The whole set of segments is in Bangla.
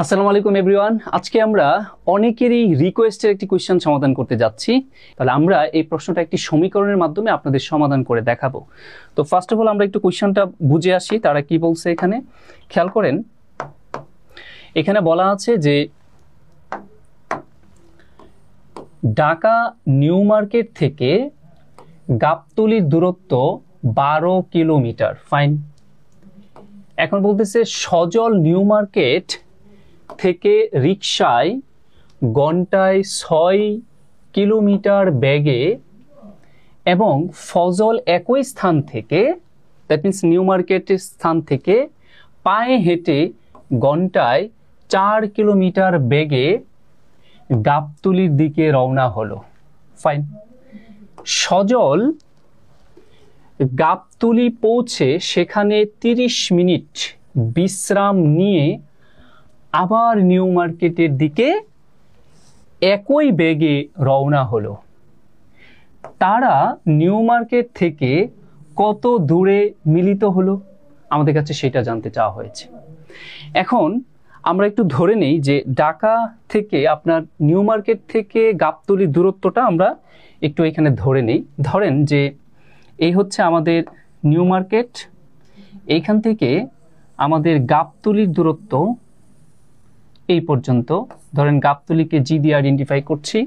আসসালামু আলাইকুম এভরিওয়ান। আজকে আমরা অনেকেরই রিকোয়েস্টের একটি কোয়েশ্চেন সমাধান করতে যাচ্ছি। তাহলে আমরা এই প্রশ্নটা একটি সমীকরণের মাধ্যমে আপনাদের সমাধান করে দেখাবো। তো ফার্স্ট অফ অল আমরা একটু কোয়েশ্চেনটা বুঝে আসি তারা কি বলছে। এখানে খেয়াল করেন, এখানে বলা আছে যে ঢাকা নিউ মার্কেট থেকে গাবতলীর দূরত্ব 12 কিলোমিটার। ফাইন। এখন বলতেছে সজল নিউ মার্কেট থেকে রিকশায় ঘন্টায় 6 কিলোমিটার বেগে এবং ফজল একই স্থান থেকে, দ্যাট মিনস নিউ মার্কেটের স্থান থেকে পায়ে হেঁটে ঘন্টায় 4 কিলোমিটার বেগে গাবতলীর দিকে রওনা হলো। ফাইন। সজল গাবতলী পৌঁছে সেখানে 30 মিনিট বিশ্রাম নিয়ে আবার নিউ মার্কেটের দিকে একই বেগে রওনা হলো। তারা নিউ মার্কেট থেকে কত দূরে মিলিত হলো আমাদের কাছে সেটা জানতে চাওয়া হয়েছে। এখন আমরা একটু ধরে নেই যে ঢাকা থেকে আপনার নিউ মার্কেট থেকে গাবতলীর দূরত্বটা আমরা একটু এখানে ধরে নেই। ধরেন যে এই হচ্ছে আমাদের নিউ মার্কেট, এইখান থেকে আমাদের গাবতলীর দূরত্ব এই পর্যন্ত। ধরেন গাবতলীকে জি দিয়ে আইডেন্টিফাই করছি।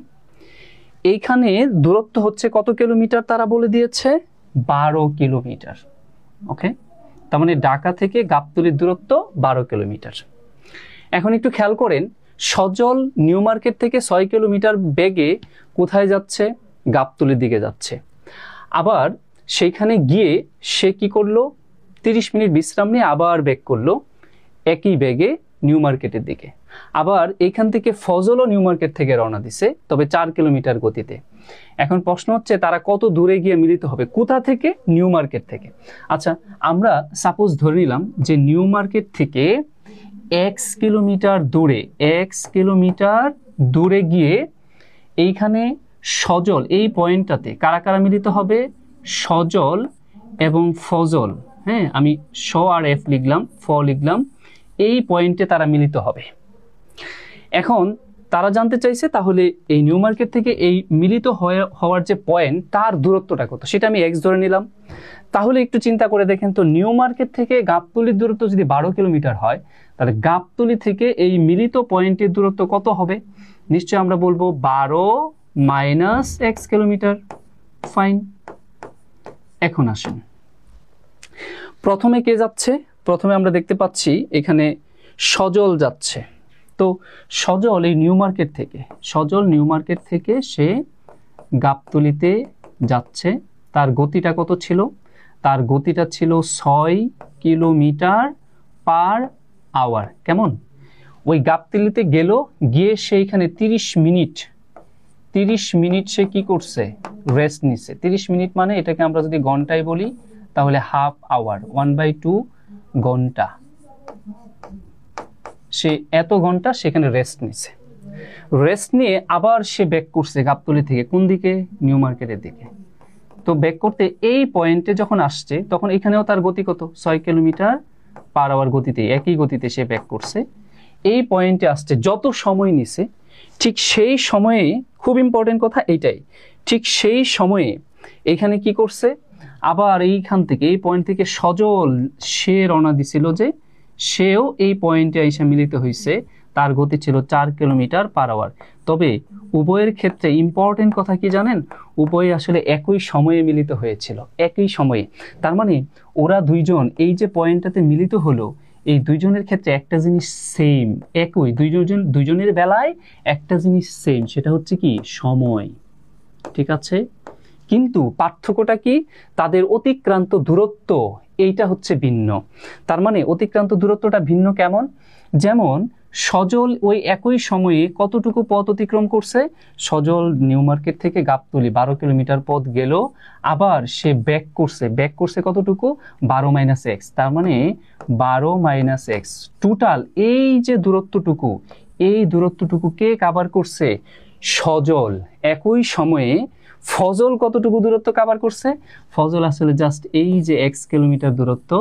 এইখানে দূরত্ব হচ্ছে কত কিলোমিটার তারা বলে দিয়েছে? 12 কিলোমিটার। ওকে, তার মানে ঢাকা থেকে গাবতলীর দূরত্ব 12 কিলোমিটার। এখন একটু খেয়াল করেন, সজল নিউ মার্কেট থেকে 6 কিলোমিটার বেগে কোথায় যাচ্ছে? গাবতলীর দিকে যাচ্ছে। আবার সেইখানে গিয়ে সে কি করলো? 30 মিনিট বিশ্রাম নিয়ে আবার ব্যাক করলো একই বেগে নিউ মার্কেটের দিকে। আবার এইখান থেকে ফজলও নিউ মার্কেট থেকে রওনা দিছে, তবে 4 কিলোমিটার গতিতে। এখন প্রশ্ন হচ্ছে তারা কত দূরে গিয়ে মিলিত হবে? কোথা থেকে? নিউ মার্কেট থেকে। আচ্ছা, আমরা সাপোজ ধরে নিলাম যে নিউ মার্কেট থেকে x কিলোমিটার দূরে গিয়ে এইখানে সজল এই পয়েন্টটাতে কারা কারা মিলিত হবে? সজল এবং ফজল। হ্যাঁ, আমি স আর এফ লিখলাম, ফ লিখলাম। এই পয়েন্টে তারা মিলিত হবে। এখন তারা জানতে চাইছে তাহলে এই নিউ মার্কেট থেকে এই মিলিত হওয়ার যে পয়েন্ট তার দূরত্বটা কত, সেটা আমি x ধরে নিলাম। তাহলে একটু চিন্তা করে দেখেন তো, নিউ মার্কেট থেকে গাবতলীর দূরত্ব যদি 12 কিলোমিটার হয়, তাহলে গাবতলী থেকে এই মিলিত পয়েন্টের দূরত্ব কত হবে? নিশ্চয়ই আমরা বলবো 12 মাইনাস x কিলোমিটার। ফাইন। এখন আসেন, প্রথমে কে যাচ্ছে? প্রথমে আমরা দেখতে পাচ্ছি এখানে সজল যাচ্ছে। তো সজল এই নিউ মার্কেট থেকে সে গাবতলীতে যাচ্ছে। তার গতিটা কত ছিল? তার গতিটা ছিল 6 কিলোমিটার পার আওয়ার। কেমন? ওই গাবতলীতে গেল, গিয়ে সেইখানে 30 মিনিট সে কি করছে? রেস্ট নিচ্ছে। 30 মিনিট মানে এটাকে আমরা যদি ঘন্টায় বলি তাহলে হাফ আওয়ার, 1/2 ঘন্টা। সে এত ঘন্টা সেখানে রেস্ট নিছে। রেস্ট নিয়ে আবার সে ব্যাক করছে গাবতলী থেকে কোন দিকে? নিউ মার্কেটের দিকে। তো ব্যাক করতে এই পয়েন্টে যখন আসছে তখন এখানেও তার গতি কত? 6 কিলোমিটার পার আওয়ার গতিতে, একই গতিতে সে ব্যাক করছে। এই পয়েন্টে আসছে, যত সময় নিছে ঠিক সেই সময়ে, খুব ইম্পর্টেন্ট কথা এইটাই, ঠিক সেই সময়ে এখানে কি করছে? আবার এইখান থেকে এই পয়েন্ট থেকে সজল সে রওনা দিছিল, যে সেও এই পয়েন্টে এসে মিলিত হয়েছে। তার গতি ছিল 4 কিলোমিটার পার আওয়ার। তবে উভয়ের ক্ষেত্রে ইম্পর্টেন্ট কথা কি জানেন? উভয়ে আসলে একই সময়ে মিলিত হয়েছিল, একই সময়ে। তার মানে ওরা দুইজন এই যে পয়েন্টটাতে মিলিত হলো, এই দুইজনের ক্ষেত্রে একটা জিনিস সেম, একই। দুইজনের বেলায় একটা জিনিস সেম, সেটা হচ্ছে কি? সময়। ঠিক আছে, কিন্তু পার্থক্যটা কি? তাদের অতিক্রান্ত দূরত্ব এইটা হচ্ছে ভিন্ন। তার মানে অতিক্রান্ত দূরত্বটা ভিন্ন। কেমন? যেমন সজল ওই একই সময়ে কতটুকু পথ অতিক্রম করছে? সজল নিউ মার্কেট থেকে গাবতলী 12 কিলোমিটার পথ গেল, আবার সে ব্যাক করছে কতটুকু? 12 মাইনাস এক্স। তার মানে 12 মাইনাস এক্স টোটাল এই যে দূরত্বটুকু, এই দূরত্বটুকু কে কভার করছে? সজল। একই সময়ে ফজল কতটুকু দূরত্ব কভার করছে? ফজল আসলে জাস্ট এই যে x কিলোমিটার দূরত্ব,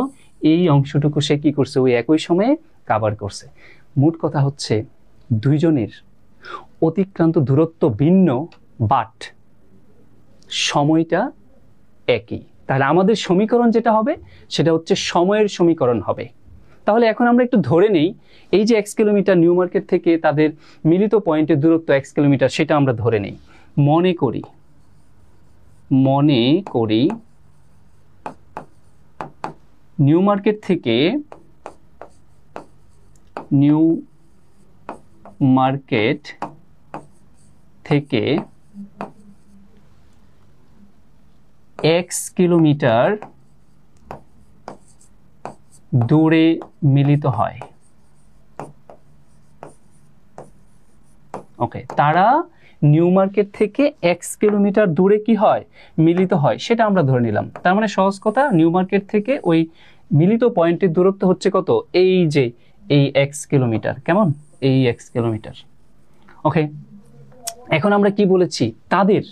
এই অংশটুকু সে কি করছে? ওই একই সময়ে কভার করছে। মোট কথা হচ্ছে দুইজনের অতিক্রান্ত দূরত্ব ভিন্ন, বাট সময়টা একই। তাহলে আমাদের সমীকরণ যেটা হবে সেটা হচ্ছে সময়ের সমীকরণ হবে। তাহলে এখন আমরা একটু ধরে নেই এই যে 1 কিলোমিটার নিউ মার্কেট থেকে তাদের মিলিত পয়েন্টের দূরত্ব 1 কিলোমিটার, সেটা আমরা ধরে নেই। মনে করি নিউ মার্কেট থেকে x কিলোমিটার দূরে মিলিত হয়। ওকে, তারা নিউ মার্কেট থেকে x কিলোমিটার দূরে কি হয়, মিলিত হয়, সেটা আমরা ধরে নিলাম। তার মানে সহজ কথা, নিউ মার্কেট থেকে ওই মিলিত পয়েন্টের দূরত্ব হচ্ছে কত, এই যে এই x কিলোমিটার। কেমন, এই x কিলোমিটার। ওকে, এখন আমরা কি বলেছি, তাদের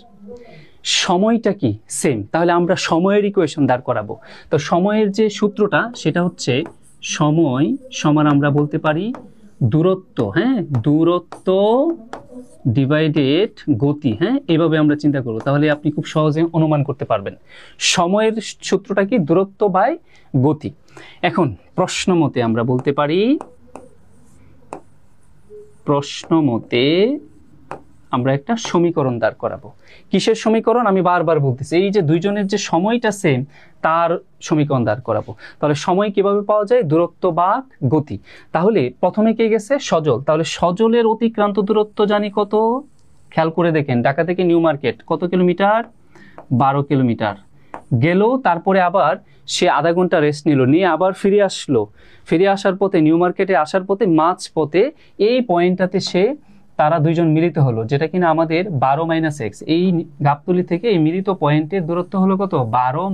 সময়টা কি সেম। তাহলে আমরা সময়ের ইকুয়েশন দাঁড় করাবো। তো সময়ের যে সূত্রটা সেটা হচ্ছে সময় সমান আমরা বলতে পারি দূরত্ব, হ্যাঁ, দূরত্ব ডিভাইডেড গতি। হ্যাঁ, এইভাবে আমরা চিন্তা করব, তাহলে আপনি খুব সহজে অনুমান করতে পারবেন সময়ের সূত্রটা কি, দূরত্ব বাই গতি। এখন প্রশ্ন মতে আমরা বলতে পারি, আমরা একটা সমীকরণ দাঁড় করাবো। কিসের সমীকরণ, আমি বারবার বলতেছি, এই যে দুইজনের যে সময়টা সেম তার সমীকরণ দাঁড় করাবো। তাহলে সময় কিভাবে পাওয়া যায়, দূরত্ব ভাগ গতি। তাহলে প্রথমে কে গেছে, সজল। তাহলে সজলের অতিক্রান্ত দূরত্ব জানি কত, খেয়াল করে দেখেন, ঢাকা থেকে নিউ মার্কেট কত কিলোমিটার, 12 কিলোমিটার গেল। তারপরে আবার সে আধা ঘন্টা রেস্ট নিল, নিয়ে আবার ফিরে আসলো। ফিরে আসার পথে, নিউ মার্কেটে আসার পথে, মাঝ পথে এই পয়েন্টটাতে তারা দুইজন মিলিত হলো, যেটা কিনা আমাদের 12 - x। এই গাবতলী থেকে এই মিলিত পয়েন্টের দূরত্ব হলো কত, 12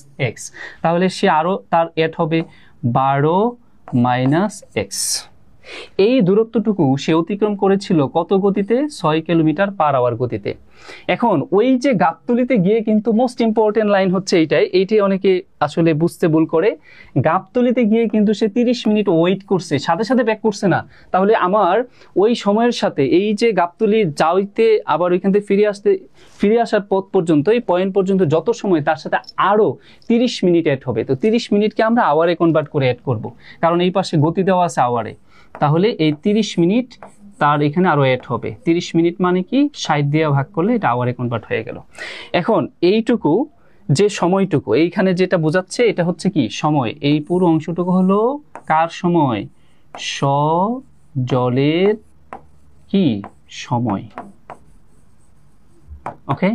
- x। তাহলে সে আরো তার এড হবে 12 - x। এই দূরত্বটুকু সে অতিক্রম করেছিল কত গতিতে, 6 কিলোমিটার পার আওয়ার গতিতে। এখন ওই যে গাবতলীতে গিয়ে কিন্তু মোস্ট ইম্পর্টেন্ট লাইন হচ্ছে এইটাই অনেকে আসলে বুঝতে ভুল করে। গাবতলীতে গিয়ে কিন্তু সে 30 মিনিট ওয়েট করছে, সাথে সাথে ব্যাক করছে না। তাহলে আমার ওই সময়ের সাথে এই যে গাবতলী যাইতে আবার ওইখান থেকে ফিরে আসার পথ পর্যন্ত, এই পয়েন্ট পর্যন্ত যত সময়, তার সাথে আরো 30 মিনিট অ্যাড হবে। তো 30 মিনিটকে আমরা আওয়ারে কনভার্ট করে অ্যাড করব, কারণ এই পাশে গতি দেওয়া আছে আওয়ারে। তাহলে এই 30 মিনিট তার এখানে আরো অ্যাড হবে। 30 মিনিট মানে কি, 60 দিয়ে ভাগ করলে এটা আওয়ারে কনভার্ট হয়ে গেল। এখন এইটুকু যে সময়টুকু এইখানে যেটা বোঝাচ্ছে, এটা হচ্ছে কি সময়। এই পুরো অংশটুকু হলো কার সময়, সজলের কি সময়। ওকে,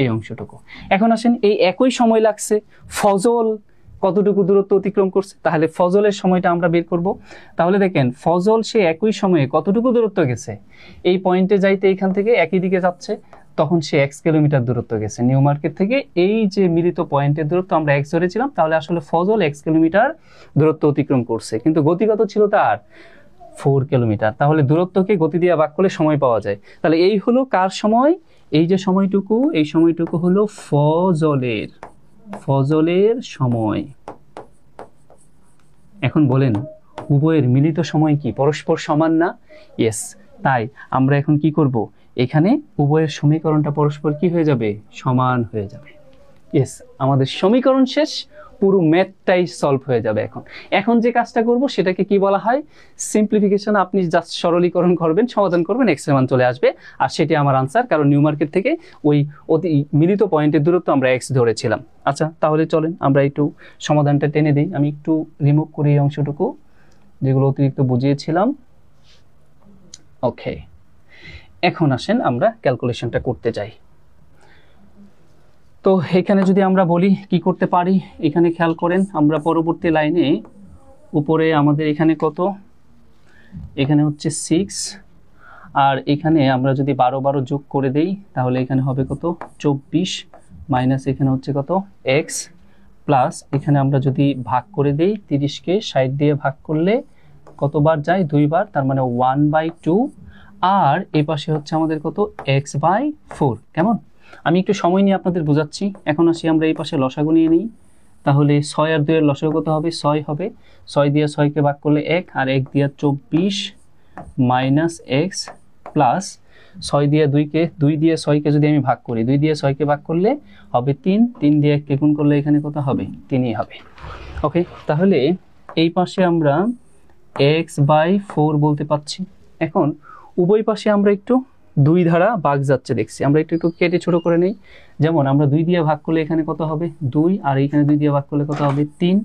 এই অংশটুকু। এখন আসেন, এই একই সময় লাগছে, ফজল কতটুকু দূরত্ব অতিক্রম করছে, তাহলে ফজলের সময়টা আমরা বের করব। তাহলে দেখেন, ফজল সে একই সময়ে কতটুকু দূরত্ব গেছে, এই পয়েন্টে যাইতে এখান থেকে একই দিকে যাচ্ছে, তখন সে x কিলোমিটার দূরত্ব গেছে নিউ মার্কেট থেকে। এই যে মিলিত পয়েন্টের দূরত্ব আমরা x ধরেছিলাম, তাহলে আসলে ফজল x কিলোমিটার দূরত্ব অতিক্রম করছে, কিন্তু গতিগত ছিল তার 4 কিলোমিটার। তাহলে দূরত্বকে গতি দিয়ে ভাগ করলে সময় পাওয়া যায়। তাহলে এই হলো কার সময়, এই যে সময়টুকু, এই সময়টুকু হলো ফজলের সময়। এখন বলেন, উভয়ের মিলিত সময় কি পরস্পর সমান না? ইয়েস। তাই আমরা এখন কি করব, এখানে উভয়ের সমীকরণটা পরস্পর কি হয়ে যাবে, সমান হয়ে যাবে। ইয়েস, আমাদের সমীকরণ শেষ, পুরো ম্যাথটাই সলভ হয়ে যাবে। এখন যে কাজটা করব সেটাকে কি বলা হয়, সিম্পলিফিকেশন। আপনি জাস্ট সরলীকরণ করবেন, সমাধান করবেন, x এর মান চলে আসবে, আর সেটি আমার আনসার, কারণ নিউ মার্কেট থেকে ওই মিলিত পয়েন্টের দূরত্ব আমরা x ধরেছিলাম। আচ্ছা, তাহলে চলেন আমরা একটু সমাধানটা টেনে দিই। আমি একটু রিমুভ করি এই অংশটুকু যেগুলো অতিরিক্ত বুঝিয়েছিলাম। ওকে, এখন আসেন আমরা ক্যালকুলেশনটা করতে যাই। তো এখানে যদি আমরা বলি কি করতে পারি, এখানে খেয়াল করেন, আমরা পরবর্তী লাইনে উপরে আমাদের এখানে কত, এখানে হচ্ছে 6, আর এখানে আমরা যদি 12 যোগ করে দেই তাহলে এখানে হবে কত, 24, মাইনাস এখানে হচ্ছে কত x, প্লাস এখানে আমরা যদি ভাগ করে দেই 30কে 60 দিয়ে ভাগ করলে কতবার যায়, 2 বার, তার মানে 1/2, আর এই পাশে হচ্ছে আমাদের কত, x/4। কেমন, আমি একটু সময় নিয়ে আপনাদের বোঝাচ্ছি। এখন আসি আমরা এই পাশে লসাগু নিয়ে নিই। তাহলে 6 আর 2 এর লসাগু কত হবে? 6 হবে। 6 দিয়ে 6 কে ভাগ করলে 1, আর 1 দিয়ে 24 মাইনাস x প্লাস 6 দিয়ে 2 দিয়ে 6 কে যদি আমি ভাগ করি, 2 দিয়ে 6 কে ভাগ করলে হবে 3, 3 দিয়ে 1 কে গুণ করলে এখানে কত হবে? 3ই হবে। ওকে, তাহলে এই পাশে আমরা x/4 বলতে পাচ্ছি। এখন উভয় পাশে আমরা একটু 2 দ্বারা ভাগ যাচ্ছে দেখছি, আমরা একটু কেটে ছোট করে নেই। যেমন আমরা 2 দিয়ে ভাগ করলে এখানে কত হবে? 2, আর এখানে 2 দিয়ে ভাগ করলে কত হবে? 3।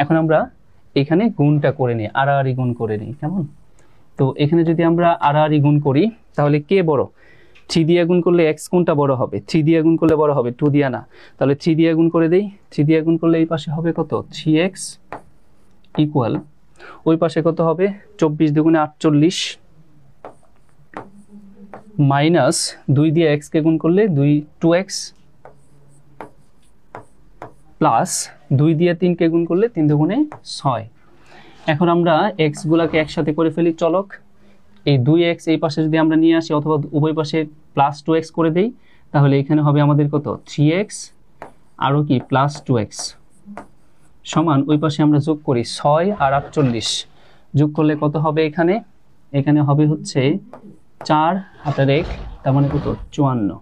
এখন আমরা এখানে গুণটা করে নিই, আড়াআড়ি গুণ করে নিই, কেমন? তো এখানে যদি আমরা আড়াআড়ি গুণ করি তাহলে কে বড়? 3 দিয়ে গুণ করলে x কোনটা বড় হবে? 3 দিয়ে গুণ করলে বড় হবে, 2 দিয়ে না। তাহলে 3 দিয়ে গুণ করে দেই। 3 দিয়ে গুণ করলে এই পাশে হবে কত? 3x ইকুয়াল ওই পাশে কত হবে? 24 দুগুণে 48 মাইনাস 2 দিয়ে x কে গুণ করলে 2x প্লাস 2 দিয়ে 3 কে গুণ করলে 3 দুগুণে 6। এখন আমরা x গুলাকে একসাথে করে ফেলি চলক। এই 2x এই পাশে যদি আমরা নিয়ে আসি অথবা উভয় পাশে প্লাস 2x করে দেই তাহলে এখানে হবে আমাদের কত? 3x আরও কি প্লাস 2x সমান ওই পাশে আমরা যোগ করি 6 আর 48 যোগ করলে কত হবে? এখানে এখানে হবে হচ্ছে 4 হাতের 1, তার মানে কত? 54।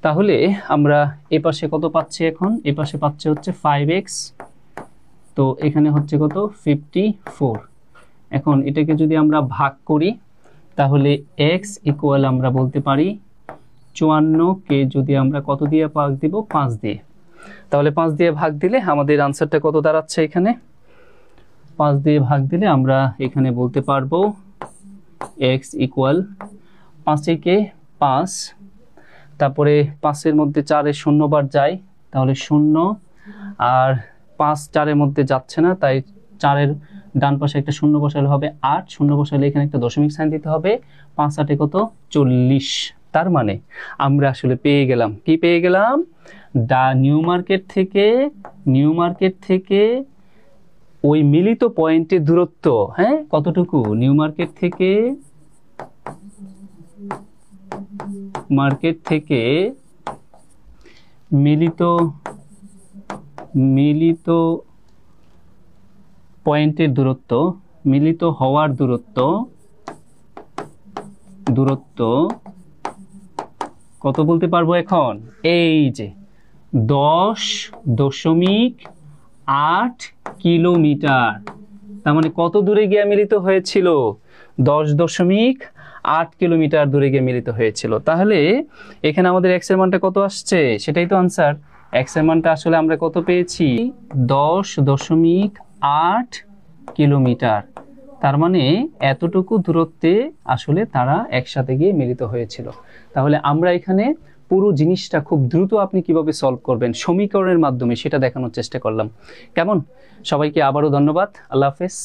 তাহলে আমরা এই পাশে কত পাচ্ছি? এখন এই পাশে পাচ্ছে হচ্ছে 5x, তো এখানে হচ্ছে কত? 54। এখন এটাকে যদি আমরা ভাগ করি তাহলে x ইকুয়াল আমরা বলতে পারি 54 কে যদি আমরা কত দিয়ে ভাগ দিব? 5 দিয়ে। তাহলে 5 দিয়ে ভাগ দিলে আমাদের আনসারটা কত দাঁড়াচ্ছে? এখানে 5 দিয়ে ভাগ দিলে আমরা এখানে বলতে পারবো x ইকুয়াল 5 কে 5, তারপরে 5 এর মধ্যে 4 এর 0 বার যায় তাহলে 0, আর 5 4 এর মধ্যে যাচ্ছে না তাই 4 এর ডান পাশে একটা 0 বসালে হবে 8, 0 বসালে এখানে একটা দশমিক সাইন দিতে হবে। 5 8 এ কত? 40। তার মানে আমরা আসলে পেয়ে গেলাম, কি পেয়ে গেলাম? নিউ মার্কেট থেকে ওই মিলিত পয়েন্টের দূরত্ব, হ্যাঁ কতটুকু? নিউ মার্কেট থেকে মিলিত পয়েন্টের দূরত্ব, মিলিত হওয়ার দূরত্ব কত বলতে পারবো এখন? এই যে 10.8 কিলোমিটার। তার মানে কত দূরে গিয়ে মিলিত হয়েছিল? 10.8 কিলোমিটার দূরে গিয়ে মিলিত হয়েছিল। তাহলে এখানে আমাদের x এর মানটা কত আসছে? সেটাই তো আনসার। x এর মানটা আসলে আমরা কত পেয়েছি? 10.8 কিলোমিটার। তার মানে এতটুকু দূরত্বে আসলে তারা একসাথে গিয়ে মিলিত হয়েছিল। তাহলে আমরা এখানে পুরো জিনিসটা খুব দ্রুত আপনি কিভাবে সলভ করবেন সমীকরণের মাধ্যমে সেটা দেখানোর চেষ্টা করলাম। কেমন? সবাইকে আবারও ধন্যবাদ। আল্লাহ হাফেজ।